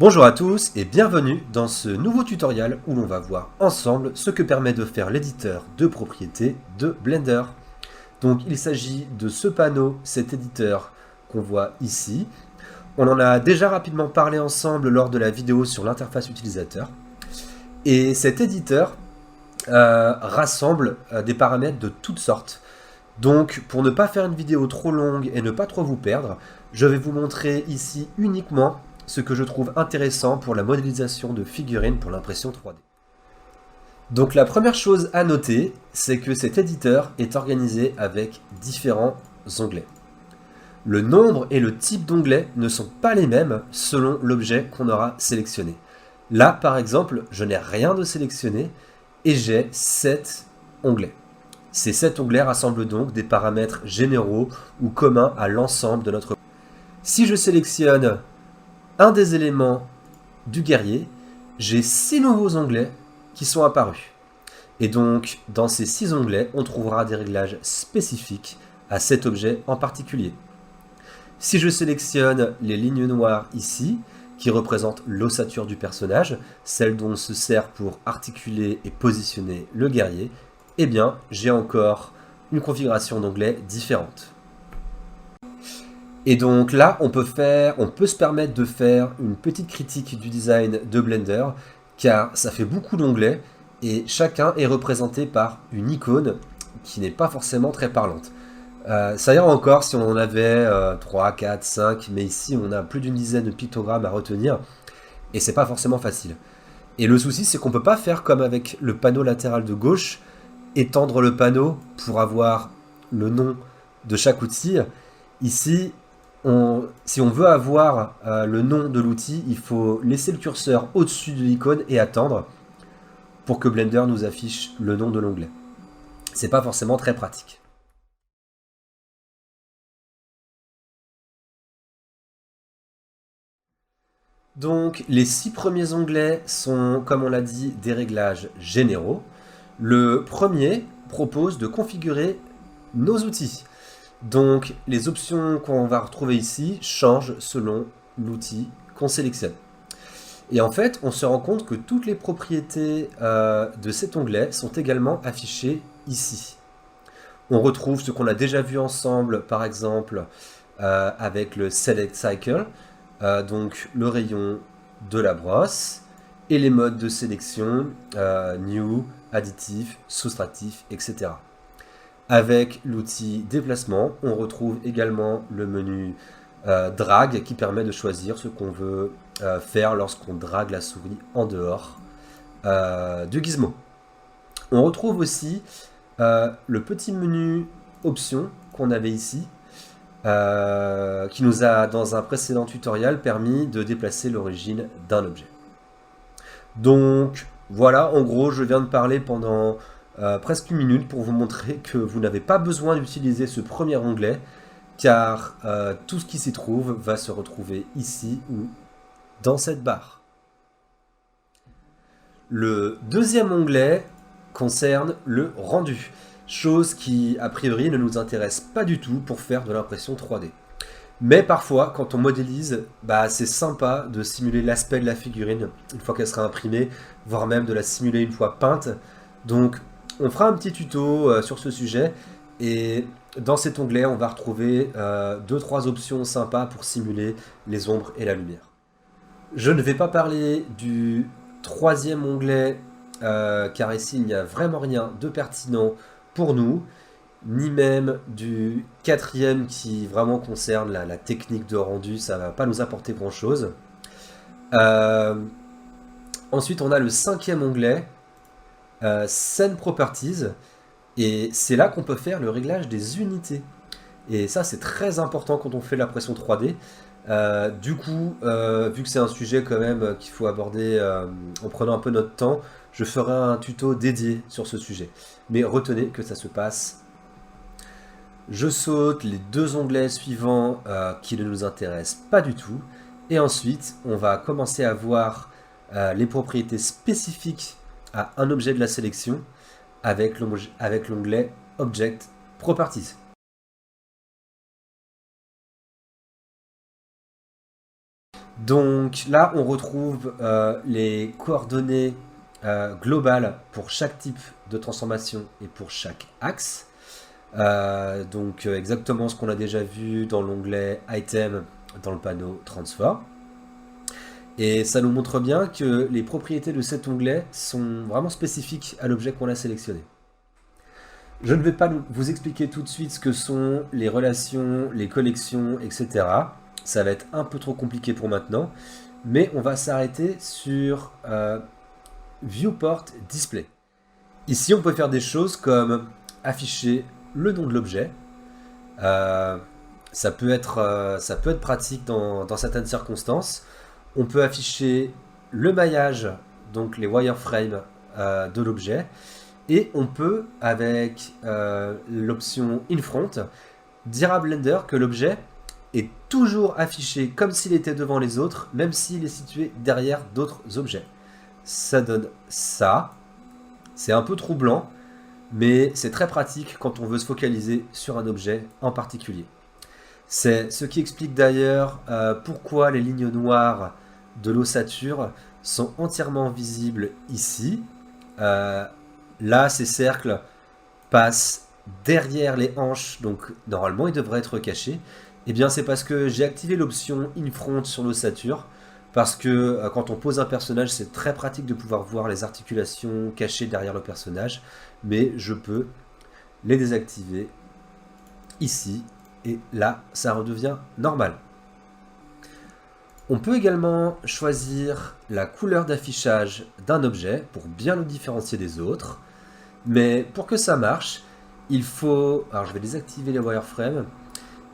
Bonjour à tous et bienvenue dans ce nouveau tutoriel où l'on va voir ensemble ce que permet de faire l'éditeur de propriété de Blender. Donc il s'agit de ce panneau, cet éditeur qu'on voit ici. On en a déjà rapidement parlé ensemble lors de la vidéo sur l'interface utilisateur. Et cet éditeur rassemble des paramètres de toutes sortes. Donc pour ne pas faire une vidéo trop longue et ne pas trop vous perdre, je vais vous montrer ici uniquement ce que je trouve intéressant pour la modélisation de figurines pour l'impression 3D. Donc la première chose à noter, c'est que cet éditeur est organisé avec différents onglets. Le nombre et le type d'onglets ne sont pas les mêmes selon l'objet qu'on aura sélectionné. Là, par exemple, je n'ai rien de sélectionné et j'ai 7 onglets. Ces 7 onglets rassemblent donc des paramètres généraux ou communs à l'ensemble de notre... Si je sélectionne un des éléments du guerrier, j'ai 6 nouveaux onglets qui sont apparus. Et donc, dans ces 6 onglets, on trouvera des réglages spécifiques à cet objet en particulier. Si je sélectionne les lignes noires ici, qui représentent l'ossature du personnage, celle dont on se sert pour articuler et positionner le guerrier, eh bien, j'ai encore une configuration d'onglets différente. Et donc là, on peut se permettre de faire une petite critique du design de Blender, car ça fait beaucoup d'onglets, et chacun est représenté par une icône qui n'est pas forcément très parlante. Ça ira encore si on en avait 3, 4, 5, mais ici on a plus d'une dizaine de pictogrammes à retenir, et c'est pas forcément facile. Et le souci, c'est qu'on peut pas faire comme avec le panneau latéral de gauche, étendre le panneau pour avoir le nom de chaque outil. Ici, si on veut avoir le nom de l'outil, il faut laisser le curseur au-dessus de l'icône et attendre pour que Blender nous affiche le nom de l'onglet. C'est pas forcément très pratique. Donc les 6 premiers onglets sont, comme on l'a dit, des réglages généraux. Le premier propose de configurer nos outils. Donc les options qu'on va retrouver ici changent selon l'outil qu'on sélectionne. Et en fait, on se rend compte que toutes les propriétés de cet onglet sont également affichées ici. On retrouve ce qu'on a déjà vu ensemble, par exemple, avec le Select Cycle, donc le rayon de la brosse, et les modes de sélection, New, additif, soustractif, etc. Avec l'outil déplacement, on retrouve également le menu drag qui permet de choisir ce qu'on veut faire lorsqu'on drague la souris en dehors du gizmo. On retrouve aussi le petit menu options qu'on avait ici, qui nous a, dans un précédent tutoriel, permis de déplacer l'origine d'un objet. Donc voilà, en gros, je viens de parler pendant presque une minute pour vous montrer que vous n'avez pas besoin d'utiliser ce premier onglet, car tout ce qui s'y trouve va se retrouver ici ou dans cette barre. Le deuxième onglet concerne le rendu, chose qui a priori ne nous intéresse pas du tout pour faire de l'impression 3D. Mais parfois, quand on modélise, c'est sympa de simuler l'aspect de la figurine une fois qu'elle sera imprimée, voire même de la simuler une fois peinte. Donc on fera un petit tuto sur ce sujet, et dans cet onglet, on va retrouver 2-3 options sympas pour simuler les ombres et la lumière. Je ne vais pas parler du troisième onglet, car ici il n'y a vraiment rien de pertinent pour nous, ni même du quatrième qui vraiment concerne la technique de rendu, ça ne va pas nous apporter grand chose. Ensuite on a le cinquième onglet, Scene Properties, et c'est là qu'on peut faire le réglage des unités. Et ça c'est très important quand on fait l'impression 3D. Du coup, vu que c'est un sujet quand même qu'il faut aborder en prenant un peu notre temps, je ferai un tuto dédié sur ce sujet. Mais retenez que ça se passe. Je saute les 2 onglets suivants qui ne nous intéressent pas du tout. Et ensuite, on va commencer à voir les propriétés spécifiques à un objet de la sélection avec l'onglet Object Properties. Donc là, on retrouve les coordonnées globales pour chaque type de transformation et pour chaque axe. Donc exactement ce qu'on a déjà vu dans l'onglet Item dans le panneau Transform. Et ça nous montre bien que les propriétés de cet onglet sont vraiment spécifiques à l'objet qu'on a sélectionné. Je ne vais pas vous expliquer tout de suite ce que sont les relations, les collections, etc. Ça va être un peu trop compliqué pour maintenant, mais on va s'arrêter sur Viewport Display. Ici, on peut faire des choses comme afficher le nom de l'objet. Ça peut être pratique dans certaines circonstances. On peut afficher le maillage, donc les wireframes de l'objet. Et on peut, avec l'option InFront, dire à Blender que l'objet est toujours affiché comme s'il était devant les autres, même s'il est situé derrière d'autres objets. Ça donne ça. C'est un peu troublant, mais c'est très pratique quand on veut se focaliser sur un objet en particulier. C'est ce qui explique d'ailleurs pourquoi les lignes noires de l'ossature sont entièrement visibles ici. Là, ces cercles passent derrière les hanches, donc normalement ils devraient être cachés. Et bien c'est parce que j'ai activé l'option InFront sur l'ossature, parce que quand on pose un personnage, c'est très pratique de pouvoir voir les articulations cachées derrière le personnage, mais je peux les désactiver ici, et là, ça redevient normal. On peut également choisir la couleur d'affichage d'un objet pour bien le différencier des autres. Mais pour que ça marche, il faut... Alors je vais désactiver les wireframes.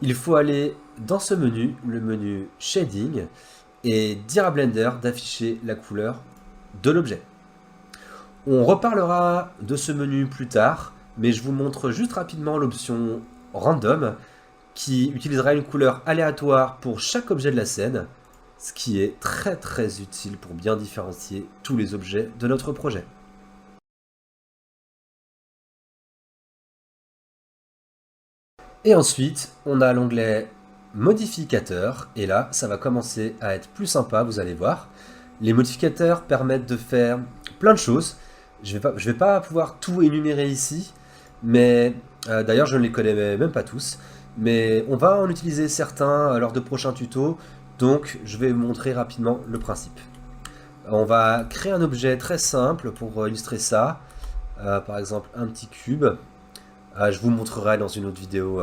Il faut aller dans ce menu, le menu Shading, et dire à Blender d'afficher la couleur de l'objet. On reparlera de ce menu plus tard, mais je vous montre juste rapidement l'option Random, qui utilisera une couleur aléatoire pour chaque objet de la scène, ce qui est très utile pour bien différencier tous les objets de notre projet. Et ensuite, on a l'onglet modificateurs, et là, ça va commencer à être plus sympa, vous allez voir. Les modificateurs permettent de faire plein de choses. Je vais pas pouvoir tout énumérer ici, mais d'ailleurs, je ne les connais même pas tous. Mais on va en utiliser certains lors de prochains tutos, donc je vais vous montrer rapidement le principe. On va créer un objet très simple pour illustrer ça. Par exemple, un petit cube. Je vous montrerai dans une autre vidéo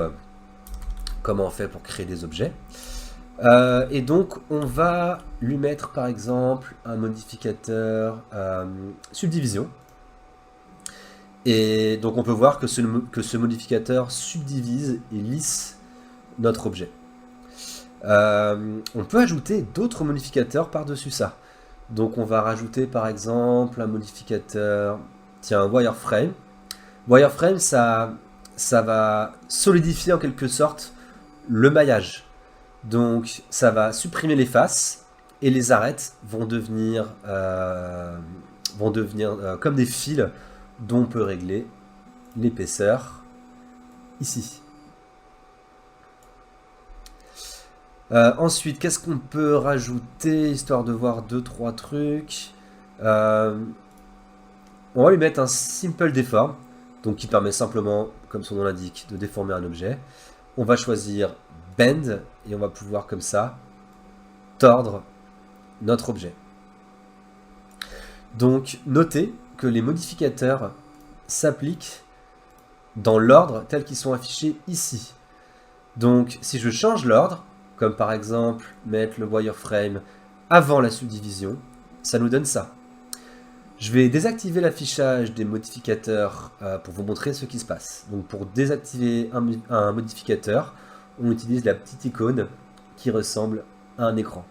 comment on fait pour créer des objets. Et donc, on va lui mettre par exemple un modificateur subdivision. Et donc, on peut voir que ce modificateur subdivise et lisse notre objet. On peut ajouter d'autres modificateurs par-dessus ça. Donc, on va rajouter par exemple un modificateur, tiens, un wireframe. Wireframe, ça va solidifier en quelque sorte le maillage. Donc ça va supprimer les faces et les arêtes vont devenir comme des fils dont on peut régler l'épaisseur ici. Ensuite, qu'est-ce qu'on peut rajouter histoire de voir 2-3 trucs. On va lui mettre un simple deform, donc qui permet simplement, comme son nom l'indique, de déformer un objet. On va choisir Bend et on va pouvoir comme ça tordre notre objet. Donc notez que les modificateurs s'appliquent dans l'ordre tel qu'ils sont affichés ici. Donc si je change l'ordre, comme par exemple mettre le wireframe avant la subdivision, ça nous donne ça. Je vais désactiver l'affichage des modificateurs pour vous montrer ce qui se passe. Donc pour désactiver un modificateur, on utilise la petite icône qui ressemble à un écran.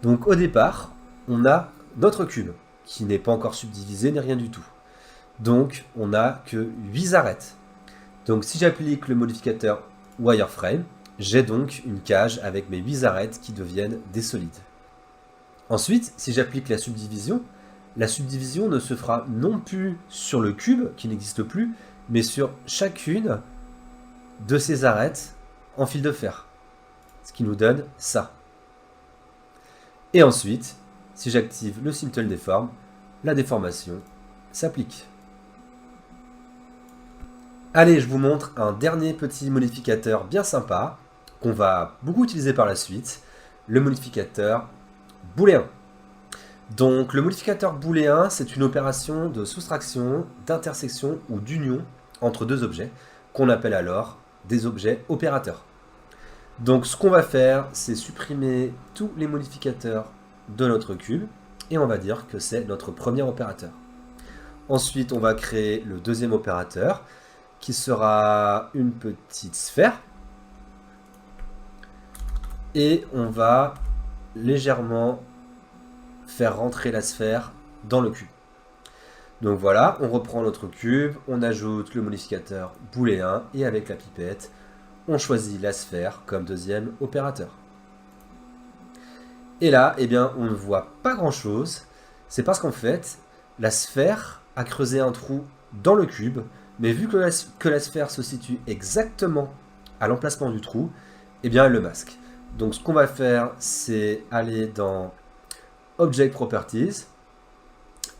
Donc au départ, on a notre cube qui n'est pas encore subdivisé ni rien du tout. Donc on n'a que 8 arêtes. Donc si j'applique le modificateur wireframe, j'ai donc une cage avec mes 8 arêtes qui deviennent des solides. Ensuite, si j'applique la subdivision ne se fera non plus sur le cube, qui n'existe plus, mais sur chacune de ces arêtes en fil de fer. Ce qui nous donne ça. Et ensuite, si j'active le Simple Deform, la déformation s'applique. Allez, je vous montre un dernier petit modificateur bien sympa qu'on va beaucoup utiliser par la suite, le modificateur booléen. Donc le modificateur booléen, c'est une opération de soustraction, d'intersection ou d'union entre deux objets, qu'on appelle alors des objets opérateurs. Donc ce qu'on va faire, c'est supprimer tous les modificateurs de notre cube, et on va dire que c'est notre premier opérateur. Ensuite, on va créer le deuxième opérateur, qui sera une petite sphère, et on va légèrement faire rentrer la sphère dans le cube. Donc voilà, on reprend notre cube, on ajoute le modificateur booléen, et avec la pipette, on choisit la sphère comme deuxième opérateur. Et là, eh bien, on ne voit pas grand-chose. C'est parce qu'en fait, la sphère a creusé un trou dans le cube, mais vu que la sphère se situe exactement à l'emplacement du trou, eh bien, elle le masque. Donc ce qu'on va faire, c'est aller dans Object Properties,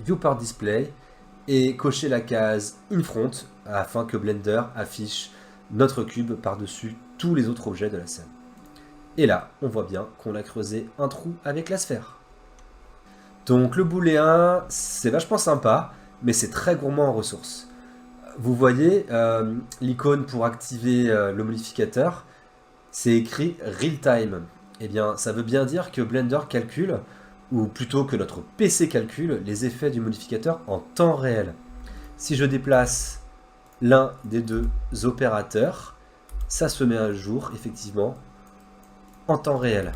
Viewport Display, et cocher la case In Front, afin que Blender affiche notre cube par-dessus tous les autres objets de la scène. Et là, on voit bien qu'on a creusé un trou avec la sphère. Donc le booléen, c'est vachement sympa, mais c'est très gourmand en ressources. Vous voyez, l'icône pour activer le modificateur, c'est écrit Real Time. Eh bien, ça veut bien dire que Blender calcule, ou plutôt que notre PC calcule, les effets du modificateur en temps réel. Si je déplace l'un des deux opérateurs, ça se met à jour, effectivement, en temps réel.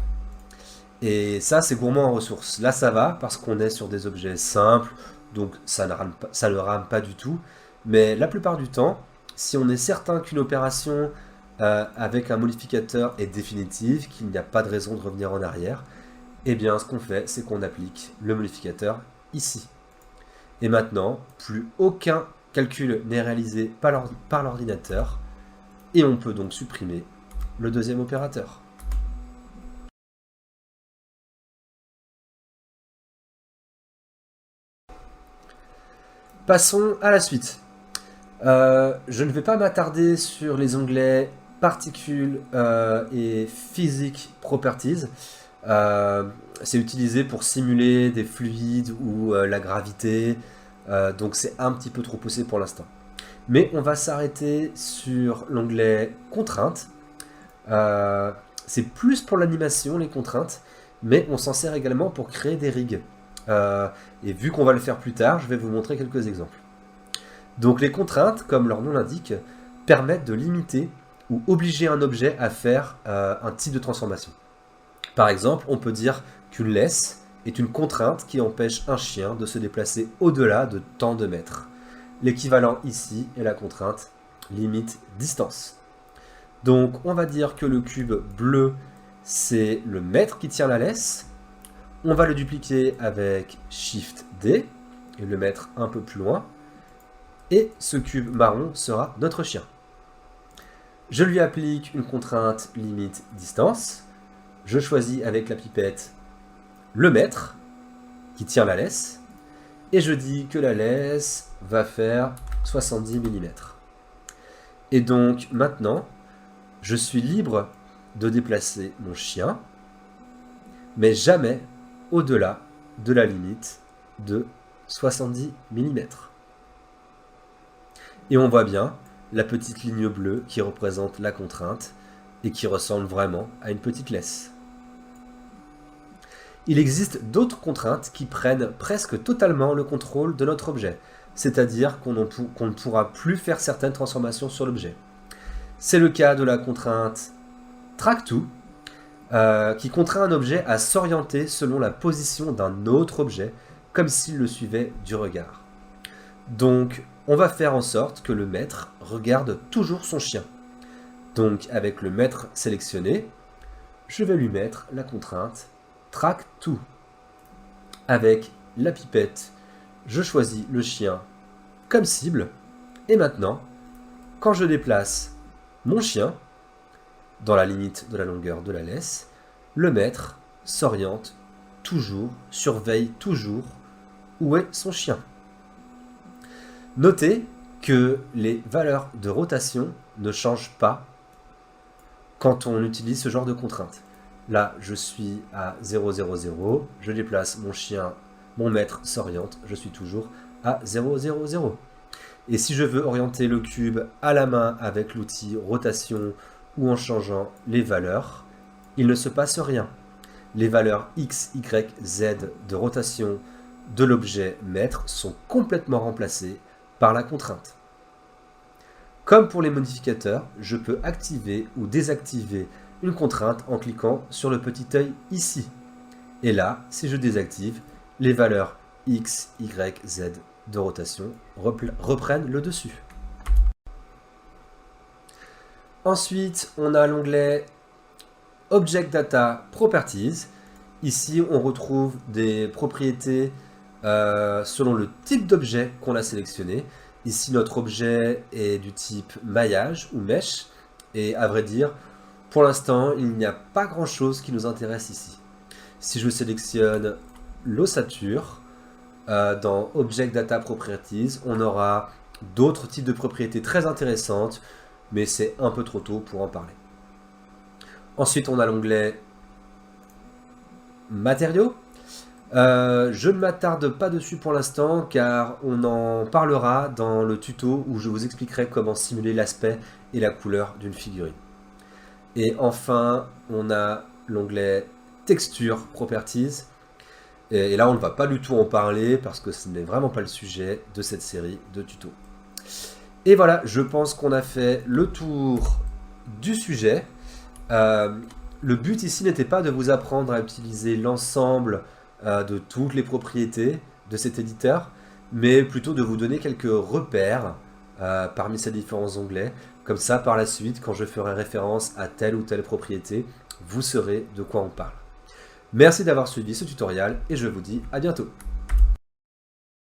Et ça, c'est gourmand en ressources. Là, ça va, parce qu'on est sur des objets simples, donc ça ne rame pas du tout. Mais la plupart du temps, si on est certain qu'une opération avec un modificateur est définitive, qu'il n'y a pas de raison de revenir en arrière, eh bien, ce qu'on fait, c'est qu'on applique le modificateur ici. Et maintenant, plus aucun calcul n'est réalisé par l'ordinateur, et on peut donc supprimer le deuxième opérateur. Passons à la suite. Je ne vais pas m'attarder sur les onglets particules et physics properties. C'est utilisé pour simuler des fluides ou la gravité, donc c'est un petit peu trop poussé pour l'instant. Mais on va s'arrêter sur l'onglet contraintes. C'est plus pour l'animation, les contraintes, mais on s'en sert également pour créer des rigs. Et vu qu'on va le faire plus tard, je vais vous montrer quelques exemples. Donc les contraintes, comme leur nom l'indique, permettent de limiter ou obliger un objet à faire un type de transformation. Par exemple, on peut dire qu'une laisse est une contrainte qui empêche un chien de se déplacer au-delà de tant de mètres. L'équivalent ici est la contrainte limite distance. Donc on va dire que le cube bleu, c'est le mètre qui tient la laisse. On va le dupliquer avec Shift D et le mettre un peu plus loin. Et ce cube marron sera notre chien. Je lui applique une contrainte limite distance. Je choisis avec la pipette le mètre qui tient la laisse. Et je dis que la laisse va faire 70 mm. Et donc maintenant, je suis libre de déplacer mon chien, mais jamais au-delà de la limite de 70 mm. Et on voit bien la petite ligne bleue qui représente la contrainte et qui ressemble vraiment à une petite laisse. Il existe d'autres contraintes qui prennent presque totalement le contrôle de notre objet, c'est-à-dire qu'on ne pourra plus faire certaines transformations sur l'objet. C'est le cas de la contrainte Track To, qui contraint un objet à s'orienter selon la position d'un autre objet, comme s'il le suivait du regard. Donc, on va faire en sorte que le maître regarde toujours son chien. Donc, avec le maître sélectionné, je vais lui mettre la contrainte Track To. Avec la pipette, je choisis le chien comme cible. Et maintenant, quand je déplace mon chien, dans la limite de la longueur de la laisse, le maître s'oriente toujours, surveille toujours où est son chien. Notez que les valeurs de rotation ne changent pas quand on utilise ce genre de contrainte. Là, je suis à 0, 0, 0, je déplace mon chien, mon maître s'oriente, je suis toujours à 0, 0, 0. Et si je veux orienter le cube à la main avec l'outil rotation ou en changeant les valeurs, il ne se passe rien. Les valeurs X, Y, Z de rotation de l'objet maître sont complètement remplacées par la contrainte. Comme pour les modificateurs, je peux activer ou désactiver une contrainte en cliquant sur le petit œil ici. Et là, si je désactive, les valeurs X, Y, Z de rotation reprennent le dessus. Ensuite, on a l'onglet Object Data Properties. Ici, on retrouve des propriétés selon le type d'objet qu'on a sélectionné. Ici, notre objet est du type maillage ou mesh. Et à vrai dire, pour l'instant, il n'y a pas grand-chose qui nous intéresse ici. Si je sélectionne l'ossature, dans Object Data Properties, on aura d'autres types de propriétés très intéressantes, mais c'est un peu trop tôt pour en parler. Ensuite, on a l'onglet Matériaux. Je ne m'attarde pas dessus pour l'instant, car on en parlera dans le tuto où je vous expliquerai comment simuler l'aspect et la couleur d'une figurine. Et enfin, on a l'onglet Texture Properties. Et là, on ne va pas du tout en parler parce que ce n'est vraiment pas le sujet de cette série de tutos. Et voilà, je pense qu'on a fait le tour du sujet. Le but ici n'était pas de vous apprendre à utiliser l'ensemble de toutes les propriétés de cet éditeur, mais plutôt de vous donner quelques repères parmi ces différents onglets. Comme ça, par la suite, quand je ferai référence à telle ou telle propriété, vous saurez de quoi on parle. Merci d'avoir suivi ce tutoriel et je vous dis à bientôt.